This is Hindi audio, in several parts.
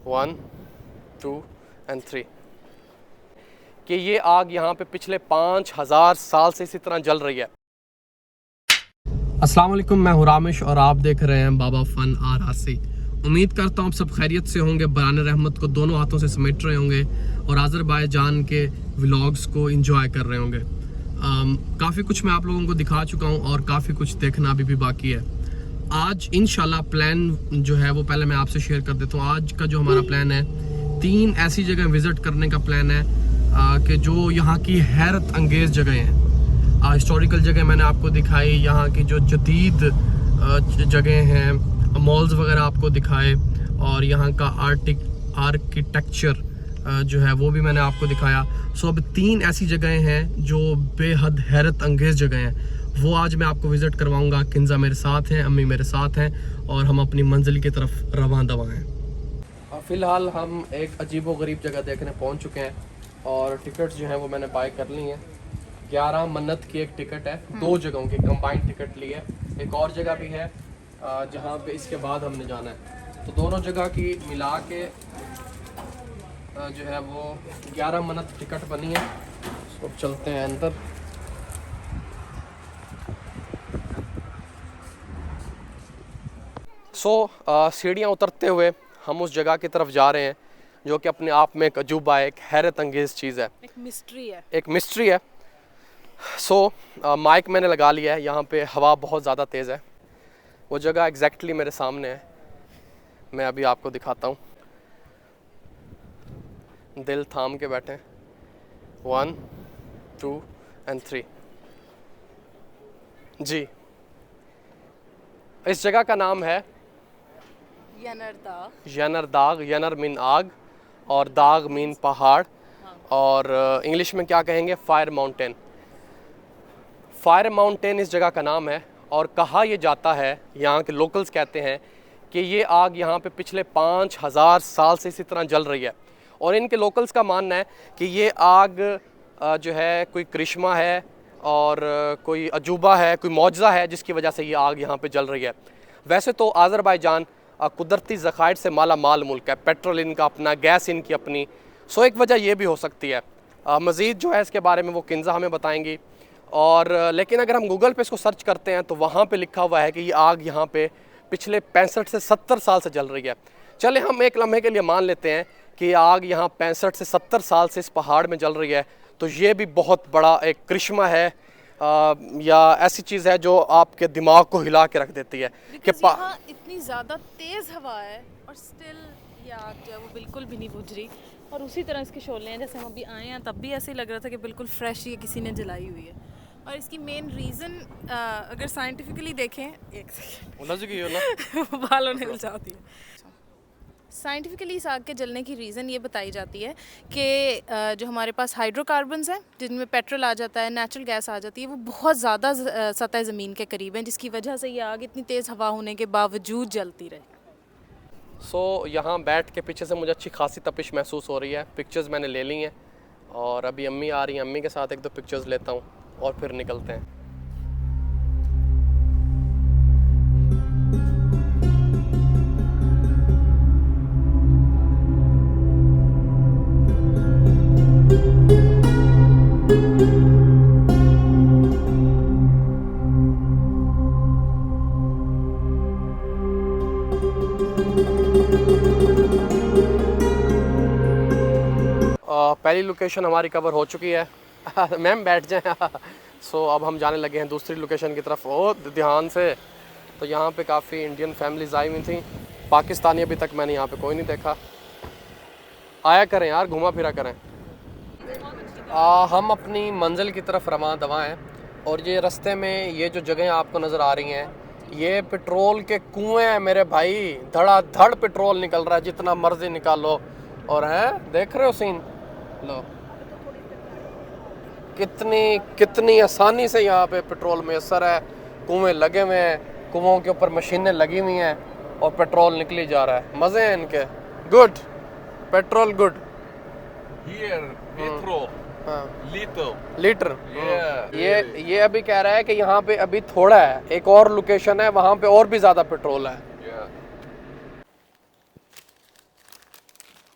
1 2 एंड 3 कि ये आग यहाँ पे पिछले 5000 साल से इसी तरह जल रही है। अस्सलाम वालेकुम, मैं हूँ रामिश और आप देख रहे हैं बाबा फन आरासी। उम्मीद करता हूँ आप सब खैरियत से होंगे, बरान रहमत को दोनों हाथों से समेट रहे होंगे और आज़रबाईजान के व्लॉग्स को एंजॉय कर रहे होंगे। काफ़ी कुछ मैं आप लोगों को दिखा चुका हूँ और काफ़ी कुछ देखना अभी भी बाकी है। आज इंशाल्लाह प्लान जो है वो पहले मैं आपसे शेयर कर देता हूँ। आज का जो हमारा प्लान है, 3 ऐसी जगह विज़िट करने का प्लान है कि जो यहाँ की हैरत अंगेज़ जगह हैं। हिस्टोरिकल जगह मैंने आपको दिखाई, यहाँ की जो जदीद जगह हैं, मॉल्स वगैरह आपको दिखाए और यहाँ का आर्किटेक्चर जो है वो भी मैंने आपको दिखाया। सो अब 3 ऐसी जगहें हैं जो बेहद हैरत अंगेज़ जगह हैं, वो आज मैं आपको विज़िट करवाऊँगा। किंजा मेरे साथ हैं, अम्मी मेरे साथ हैं और हम अपनी मंजिल की तरफ रवां दवा हैं। फ़िलहाल हम एक अजीब व गरीब जगह देखने पहुँच चुके हैं और टिकट्स जो हैं वो मैंने बाय कर ली हैं। 11 मन्नत की एक टिकट है, 2 जगहों की कंबाइंड टिकट ली है। एक और जगह भी है जहाँ पे इसके बाद हमने जाना है, तो दोनों जगह की मिला के जो है वो 11 मन्नत टिकट बनी है। तो चलते हैं अंदर। सीढ़ियाँ उतरते हुए हम उस जगह की तरफ जा रहे हैं जो कि अपने आप में एक अजूबा है, एक हैरत अंगेज़ चीज़ है, एक मिस्ट्री है। माइक मैंने लगा लिया है। यहाँ पे हवा बहुत ज़्यादा तेज़ है। वो जगह एग्जैक्टली मेरे सामने है, मैं अभी आपको दिखाता हूँ। दिल थाम के बैठे, 1 2 एंड 3 जी। इस जगह का नाम है यनरदाग। यनर मीन आग और दाग मीन पहाड़, और इंग्लिश में क्या कहेंगे, फायर माउंटेन। फायर माउंटेन इस जगह का नाम है और कहा यह जाता है, यहाँ के लोकल्स कहते हैं कि ये आग यहाँ पे पिछले 5000 साल से इसी तरह जल रही है। और इनके लोकल्स का मानना है कि ये आग जो है कोई करिश्मा है और कोई अजूबा है, कोई मौजज़ा है जिसकी वजह से ये आग यहाँ पे जल रही है। वैसे तो आज़रबाईजान कुदरती ज़खायर से माला माल मुल्क है, पेट्रोल इनका अपना, गैस इनकी अपनी। सो एक वजह ये भी हो सकती है। मज़ीद जो है इसके बारे में वो किंजा हमें बताएंगी। और लेकिन अगर हम गूगल पे इसको सर्च करते हैं तो वहाँ पे लिखा हुआ है कि ये आग यहाँ पे पिछले 65 से 70 साल से जल रही है। चले हम एक लम्हे के लिए मान लेते हैं कि आग यहाँ 65 से 70 साल से इस पहाड़ में जल रही है, तो ये भी बहुत बड़ा एक करिश्मा है या ऐसी चीज़ है जो आपके दिमाग को हिला के रख देती है कि यहाँ इतनी ज़्यादा तेज़ हवा है और स्टिल ये आग जो है वो बिल्कुल भी नहीं बुझ रही। और उसी तरह इसके शोले हैं, जैसे हम अभी आए हैं तब भी ऐसे ही लग रहा था कि बिल्कुल फ्रेश ये किसी ने जलाई हुई है। और इसकी मेन रीज़न अगर साइंटिफिकली देखें, एक सेकेंड बालों ने उलझा दिया। साइंटिफिकली इस आग के जलने की रीज़न ये बताई जाती है कि जो हमारे पास हाइड्रोकार्बन्स हैं जिनमें पेट्रोल आ जाता है, नेचुरल गैस आ जाती है, वो बहुत ज़्यादा सतह ज़मीन के करीब हैं, जिसकी वजह से ये आग इतनी तेज़ हवा होने के बावजूद जलती रहे। यहाँ बैठ के पीछे से मुझे अच्छी खासी तपिश महसूस हो रही है। पिक्चर्स मैंने ले ली हैं और अभी अम्मी आ रही हैं, अम्मी के साथ 1-2 पिक्चर्स लेता हूँ और फिर निकलते हैं। पहली लोकेशन हमारी कवर हो चुकी है। मैम बैठ जाएं। अब हम जाने लगे हैं दूसरी लोकेशन की तरफ। ओ ध्यान से। तो यहाँ पे काफ़ी इंडियन फैमिलीज आई हुई थी, पाकिस्तानी अभी तक मैंने यहाँ पे कोई नहीं देखा। आया करें यार, घुमा फिरा करें। हम अपनी मंजिल की तरफ रवां दवा हैं और ये रास्ते में ये जो जगह आपको नज़र आ रही हैं, ये पेट्रोल के कुएँ हैं मेरे भाई। धड़ाधड़ पेट्रोल निकल रहा है, जितना मर्जी निकालो। और है, देख रहे हो सीन, लो कितनी आसानी से यहाँ पे पेट्रोल मैसर है। कुएँ लगे हुए हैं, कुओं के ऊपर मशीनें लगी हुई हैं और पेट्रोल निकली जा रहा है। मज़े हैं इनके। Good petrol, good. लीटर ये अभी कह रहा है कि यहाँ पे अभी थोड़ा है, एक और लोकेशन है वहाँ पे और भी ज़्यादा पेट्रोल है।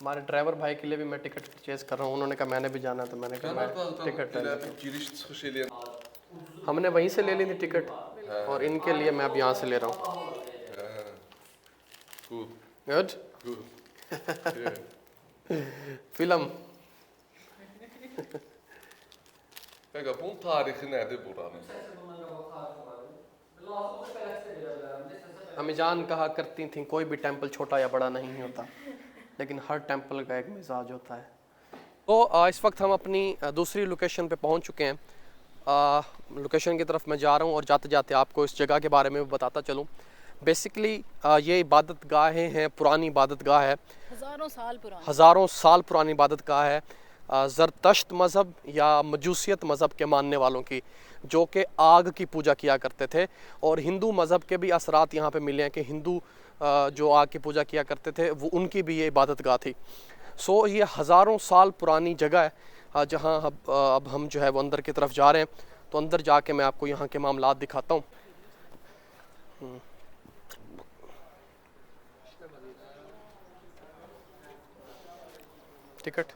हमारे ड्राइवर भाई के लिए भी मैं टिकट परचेज कर रहा हूँ, उन्होंने कहा मैंने भी जाना है तो मैंने कहा मैं टिकट ले लेता हूँ। हमने वहीं से ले ली थी टिकट और इनके लिए मैं अब यहाँ से ले रहा हूँ। Good film Pega, bun tarihi nedir buranın? अमीजान कहा करती थी कोई भी टेंपल छोटा या बड़ा नहीं होता, लेकिन हर टेंपल का एक मिजाज होता है। तो इस वक्त हम अपनी दूसरी लोकेशन पे पहुंच चुके हैं। लोकेशन की तरफ मैं जा रहा हूं और जाते जाते आपको इस जगह के बारे में बताता चलूं। बेसिकली ये इबादत गाहें हैं, पुरानी इबादत गाह है, हज़ारों साल पुरानी इबादत गाह है ज़रतश्त मज़हब या मजूसियत मज़हब के मानने वालों की, जो कि आग की पूजा किया करते थे। और हिंदू मज़हब के भी असरात यहाँ पे मिले हैं कि हिंदू जो आग की पूजा किया करते थे वो उनकी भी ये इबादत गाह थी। सो ये हज़ारों साल पुरानी जगह है जहाँ अब हम जो है वो अंदर की तरफ जा रहे हैं। तो अंदर जाके मैं आपको यहाँ के मामलात दिखाता हूँ। Ticket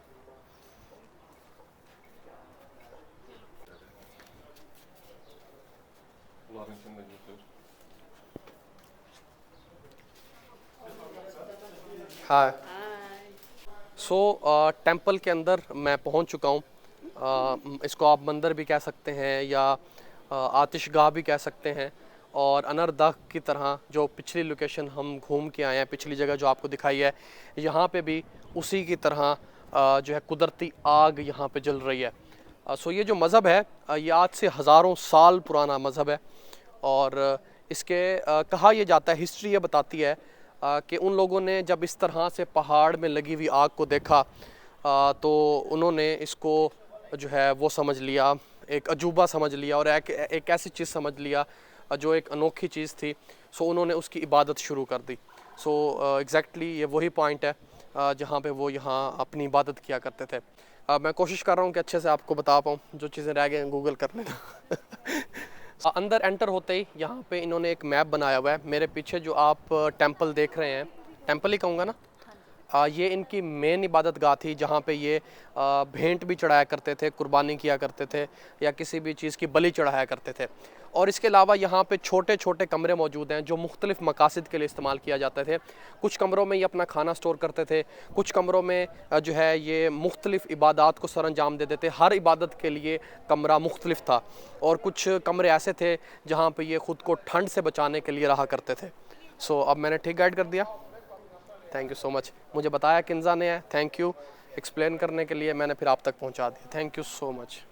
Bunların içinde götür. हाँ। सो टेंपल के अंदर मैं पहुंच चुका हूँ। इसको आप मंदिर भी कह सकते हैं या आतिशगाह भी कह सकते हैं। और अनरदाह की तरह जो पिछली लोकेशन हम घूम के आए हैं, पिछली जगह जो आपको दिखाई है, यहाँ पे भी उसी की तरह जो है कुदरती आग यहाँ पे जल रही है। सो ये जो मज़हब है ये आज से हज़ारों साल पुराना मज़हब है। और इसके कहा यह जाता है, हिस्ट्री ये बताती है कि उन लोगों ने जब इस तरह से पहाड़ में लगी हुई आग को देखा तो उन्होंने इसको जो है वो समझ लिया, एक अजूबा समझ लिया और एक ऐसी चीज़ समझ लिया जो एक अनोखी चीज़ थी। सो उन्होंने उसकी इबादत शुरू कर दी। सो एग्जैक्टली ये वही पॉइंट है जहाँ पे वो यहाँ अपनी इबादत किया करते थे। मैं कोशिश कर रहा हूँ कि अच्छे से आपको बता पाऊँ, जो चीज़ें रह गए हैं गूगल कर लेना। अंदर एंटर होते ही यहाँ पे इन्होंने एक मैप बनाया हुआ है। मेरे पीछे जो आप टेंपल देख रहे हैं, टेंपल ही कहूँगा ना, ये इनकी मेन इबादत गाह थी जहाँ पे ये भेंट भी चढ़ाया करते थे, कुर्बानी किया करते थे या किसी भी चीज़ की बलि चढ़ाया करते थे। और इसके अलावा यहाँ पे छोटे छोटे कमरे मौजूद हैं जो मुख्तलिफ़ मकासद के लिए इस्तेमाल किया जाते थे। कुछ कमरों में ये अपना खाना स्टोर करते थे, कुछ कमरों में जो है ये मुख्तलिफ़ इबादत को सर अंजाम दे देते। हर इबादत के लिए कमरा मुख्तलिफ था। और कुछ कमरे ऐसे थे जहाँ पे ये ख़ुद को ठंड से बचाने के लिए रहा करते थे। सो अब मैंने ठीक गाइड कर दिया। Thank you so much. मुझे बताया किन्जा ने है, थैंक यू एक्सप्लेन करने के लिए, मैंने फिर आप तक पहुंचा दिया। Thank you so much.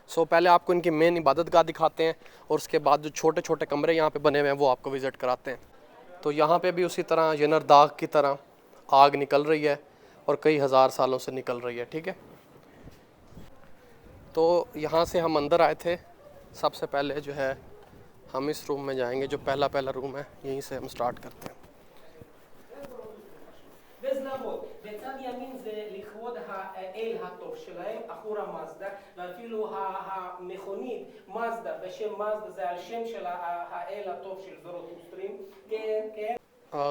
So पहले आपको इनकी मेन इबादत गाह दिखाते हैं और उसके बाद जो छोटे छोटे कमरे यहाँ पे बने हुए हैं वो आपको विज़िट कराते हैं। तो यहाँ पे भी उसी तरह यनर दाग की तरह आग निकल रही है और कई हज़ार सालों से निकल रही है। ठीक है, तो यहाँ से हम अंदर आए थे। सबसे पहले जो है हम इस रूम में जाएंगे, जो पहला रूम है, यहीं से हम स्टार्ट करते हैं। בצד ימין זה לכבוד האל הטוב שלהם, אחורה מזדה, ואפילו המכונית מזדה, בשם מזדה זה על שם של האל הטוב של זoroastרים, כן, כן.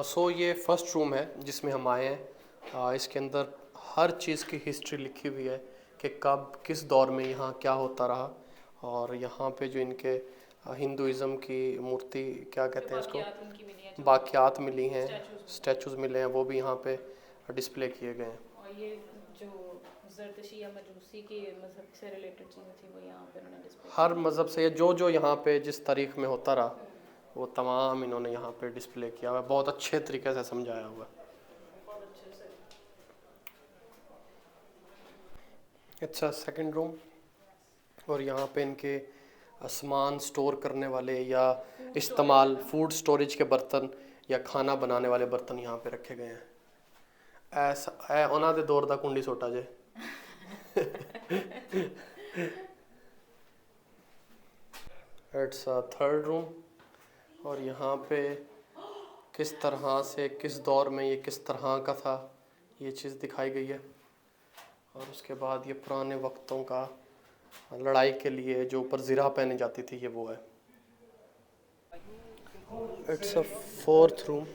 सो ये फर्स्ट रूम है जिसमें हम आए हैं। इसके अंदर हर चीज़ की हिस्ट्री लिखी हुई है कि कब किस दौर में यहाँ क्या होता रहा। और यहाँ पे जो इनके हिंदुज़म की मूर्ति, क्या कहते हैं इसको, बाकियात मिली हैं, स्टैचूज़ मिले हैं, वो भी यहाँ पे डिस्प्ले किए गए हैं। और ये जो ज़रतुशी या मजूसी के मज़हब से रिलेटेड चीज़ें थी वो यहाँ पे उन्होंने डिस्प्ले, हर मज़हब से जो यहाँ पे जिस तारीख में होता रहा वो तमाम इन्होंने यहाँ पे डिस्प्ले किया हुआ है। बहुत अच्छे तरीके से समझाया हुआ है। अच्छा, सेकंड रूम। और यहाँ पे इनके सामान स्टोर करने वाले या इस्तेमाल फूड स्टोरेज के बर्तन या खाना बनाने वाले बर्तन यहाँ पे रखे गए हैं। ऐसा उन्होंने दे दौर दा कुंडी सोटा जे। It's a third room. और यहाँ पे किस तरह से, किस दौर में ये किस तरह का था, ये चीज़ दिखाई गई है। और उसके बाद ये पुराने वक्तों का लड़ाई के लिए जो ऊपर ज़िरा पहनी जाती थी, ये वो है। It's a fourth room.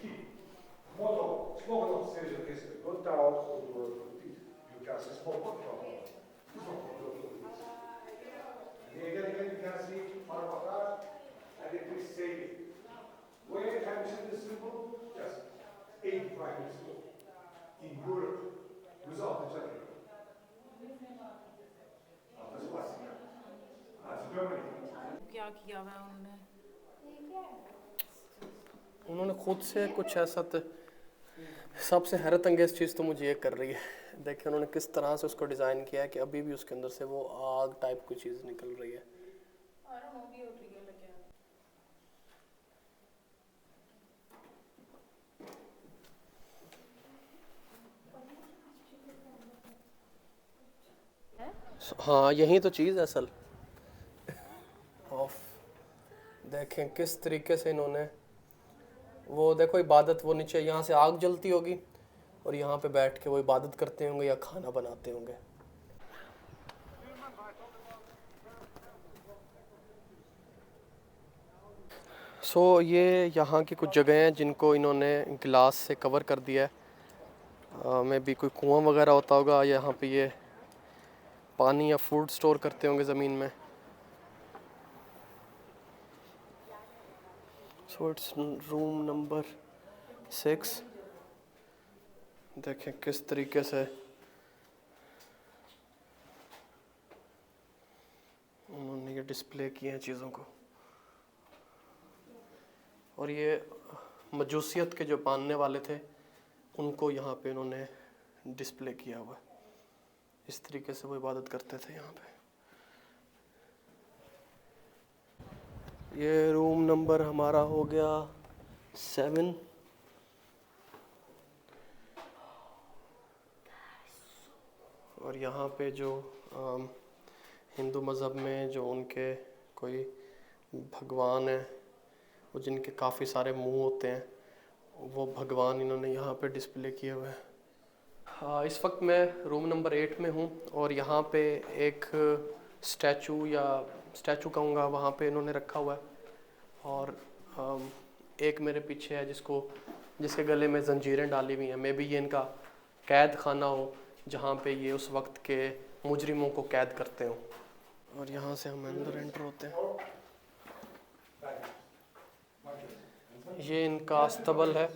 Smoke não seja desse total do you can see smoke from again you can see Marmata and it is saying where have you seen this symbol? Just 85 years ago in Europe without the gentleman. That's plastic. That's Germany. क्या किया हुआ है उन्होंने? उन्होंने खुद से कुछ ऐसा सबसे हैरत अंगेज चीज़ तो मुझे ये कर रही है, देखिए उन्होंने किस तरह से उसको डिज़ाइन किया है कि अभी भी उसके अंदर से वो आग टाइप की चीज़ निकल रही है। हाँ यही तो चीज़ है असल। ऑफ देखें किस तरीके से इन्होंने वो देखो इबादत, वो नीचे यहाँ से आग जलती होगी और यहाँ पे बैठ के वो इबादत करते होंगे या खाना बनाते होंगे। सो ये यहाँ की कुछ जगह हैं जिनको इन्होंने गिलास से कवर कर दिया है। में भी कोई कुआं वगैरह होता होगा, यहाँ पे ये पानी या फूड स्टोर करते होंगे ज़मीन में। So it's room number 6। देखें किस तरीके से उन्होंने ये डिस्प्ले किए हैं चीज़ों को। और ये मजूसियत के जो मानने वाले थे उनको यहाँ पे इन्होंने डिस्प्ले किया हुआ है। इस तरीके से वो इबादत करते थे यहाँ पे। ये रूम नंबर हमारा हो गया 7। और यहाँ पे जो हिंदू मज़हब में जो उनके कोई भगवान है, वो जिनके काफ़ी सारे मुंह होते हैं, वो भगवान इन्होंने यहाँ पे डिस्प्ले किए हुए हैं। हाँ, इस वक्त मैं रूम नंबर 8 में हूँ और यहाँ पे एक स्टैचू कहूँगा वहाँ पे इन्होंने रखा हुआ है। और एक मेरे पीछे है जिसके गले में जंजीरें डाली हुई हैं। मे बी ये इनका कैद खाना हो जहाँ पे ये उस वक्त के मुजरिमों को कैद करते हो। और यहाँ से हम अंदर एंटर होते हैं। ये इनका अस्तबल है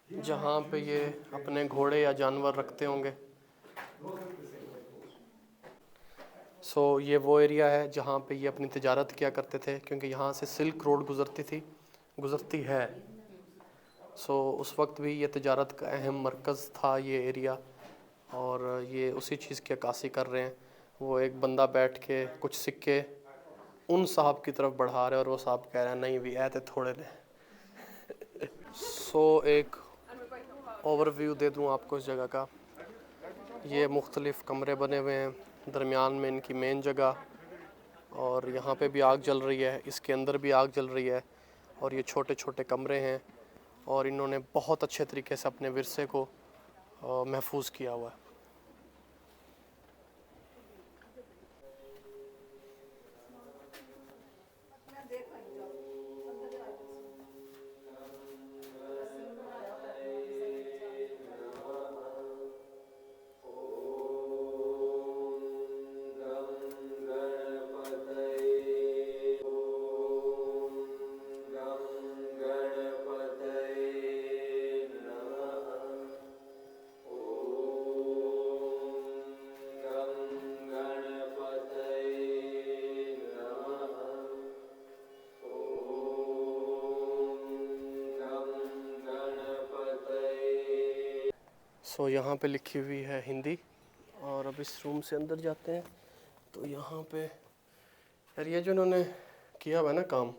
जहाँ पे ये अपने घोड़े या जानवर रखते होंगे। सो ये वो एरिया है जहाँ पे ये अपनी तिजारत किया करते थे, क्योंकि यहाँ से सिल्क रोड गुज़रती है। सो उस वक्त भी ये तिजारत का अहम मरकज़ था ये एरिया। और ये उसी चीज़ की अक्कासी कर रहे हैं। वो एक बंदा बैठ के कुछ सिक्के उन साहब की तरफ बढ़ा रहे हैं और वो साहब कह रहे हैं नहीं भी ऐसे थोड़े ने। सो एक ओवरव्यू दे दूँ आपको इस जगह का। ये मुख्तलिफ़ कमरे बने हुए हैं, दरमियान में इनकी मेन जगह। और यहाँ पे भी आग जल रही है, इसके अंदर भी आग जल रही है। और ये छोटे छोटे कमरे हैं और इन्होंने बहुत अच्छे तरीके से अपने विरसे को महफूज किया हुआ है। सो यहाँ पे लिखी हुई है हिंदी। और अब इस रूम से अंदर जाते हैं तो यहाँ पे यार ये जो इन्होंने किया हुआ है ना काम,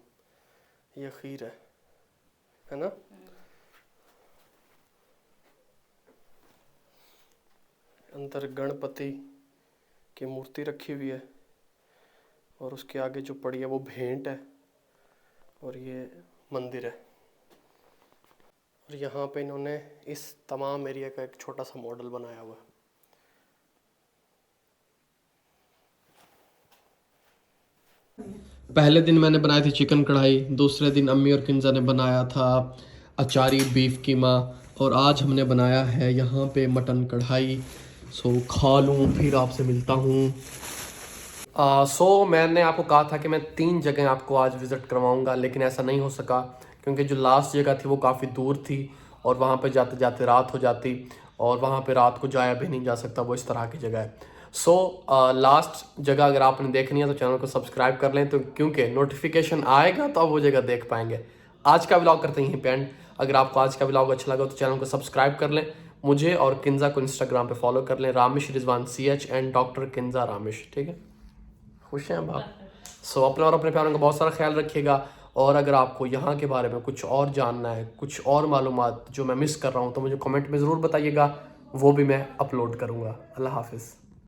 ये खीर है ना। अंदर गणपति की मूर्ति रखी हुई है और उसके आगे जो पड़ी है वो भेंट है और ये मंदिर है। और यहाँ पे इन्होंने इस तमाम एरिया का एक छोटा सा मॉडल बनाया हुआ है। पहले दिन मैंने बनाई थी चिकन कढ़ाई, दूसरे दिन अम्मी और किंजा ने बनाया था अचारी बीफ कीमा, और आज हमने बनाया है यहाँ पे मटन कढ़ाई। सो खा लूँ फिर आपसे मिलता हूँ। सो मैंने आपको कहा था कि मैं 3 जगह आपको आज विज़िट करवाऊँगा, लेकिन ऐसा नहीं हो सका क्योंकि जो लास्ट जगह थी वो काफ़ी दूर थी और वहाँ पे जाते जाते रात हो जाती और वहाँ पे रात को जाया भी नहीं जा सकता, वो इस तरह की जगह है। सो लास्ट जगह अगर आपने देखनी है तो चैनल को सब्सक्राइब कर लें, तो क्योंकि नोटिफिकेशन आएगा तो आप वो जगह देख पाएंगे। आज का व्लॉग करते हैं पेंड। अगर आपको आज का व्लॉग अच्छा लगा तो चैनल को सब्सक्राइब कर लें, मुझे और किंजा को इंस्टाग्राम पे फॉलो कर लें, Ramish Rizwan CH and doctor Kinza Ramish, ठीक है। खुश हैं बाप। सो अपने और अपने प्यारों का बहुत सारा ख्याल रखिएगा। और अगर आपको यहाँ के बारे में कुछ और जानना है, कुछ और मालूमात जो मैं मिस कर रहा हूँ, तो मुझे कमेंट में ज़रूर बताइएगा, वो भी मैं अपलोड करूँगा। अल्लाह हाफिज़।